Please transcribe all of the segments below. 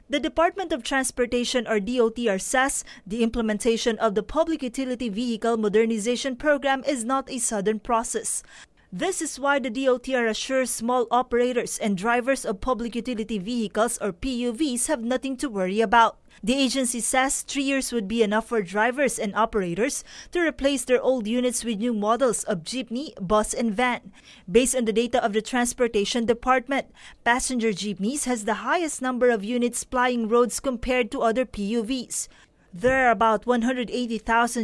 The Department of Transportation or DOTR says the implementation of the Public Utility Vehicle Modernization Program is not a sudden process. This is why the DOTR assures small operators and drivers of public utility vehicles or PUVs have nothing to worry about. The agency says 3 years would be enough for drivers and operators to replace their old units with new models of jeepney, bus, and van. Based on the data of the Transportation Department, passenger jeepneys has the highest number of units plying roads compared to other PUVs. There are about 180,000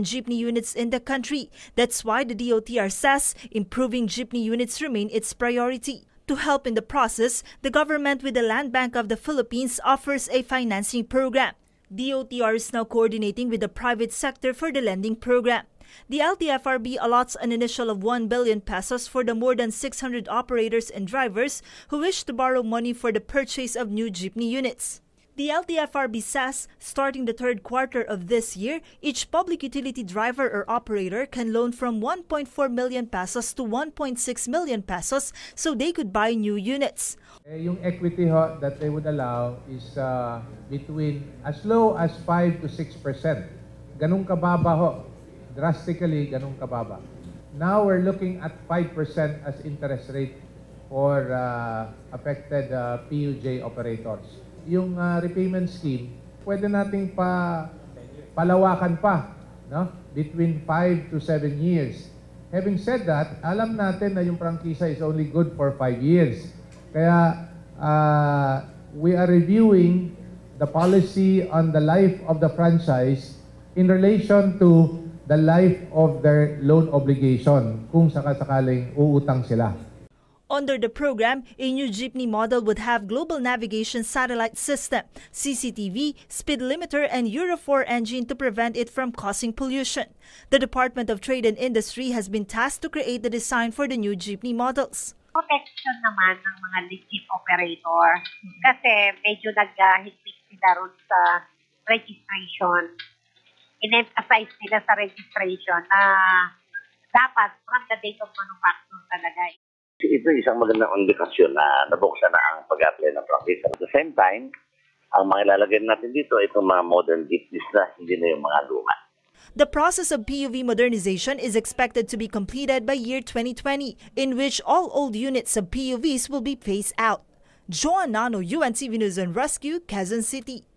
jeepney units in the country. That's why the DOTR says improving jeepney units remain its priority. To help in the process, the government with the Land Bank of the Philippines offers a financing program. DOTR is now coordinating with the private sector for the lending program. The LTFRB allots an initial of 1 billion pesos for the more than 600 operators and drivers who wish to borrow money for the purchase of new jeepney units. The LTFRB says, starting the third quarter of this year, each public utility driver or operator can loan from 1.4 million pesos to 1.6 million pesos so they could buy new units. Yung equity ho that they would allow is between as low as 5 to 6%. Ganun kababa ho. Drastically, ganun kababa. Now we're looking at 5% as interest rate for affected PUJ operators. Yung repayment scheme, pwede nating palawakan pa, no? Between 5 to 7 years. Having said that, alam natin na yung prangkisa is only good for 5 years. Kaya we are reviewing the policy on the life of the franchise in relation to the life of their loan obligation kung sakasakaling uutang sila. Under the program, a new jeepney model would have global navigation satellite system, CCTV, speed limiter, and Euro 4 engine to prevent it from causing pollution. The Department of Trade and Industry has been tasked to create the design for the new jeepney models. Protection naman ng mga legit operator kasi medyo nag-higpit sila ron sa registration. In-emphasize nila sa registration na dapat from the date of manufacture talaga. Ito isang magandang indikasyon na nabuksan na ang pag-apply ng prangkisa. At the same time, ang mga ilalagay natin dito ay itong mga modern jeepneys na, hindi na yung mga luma. The process of PUV modernization is expected to be completed by year 2020, in which all old units of PUVs will be phased out. Joan Nano, UNTV News and Rescue, Quezon City.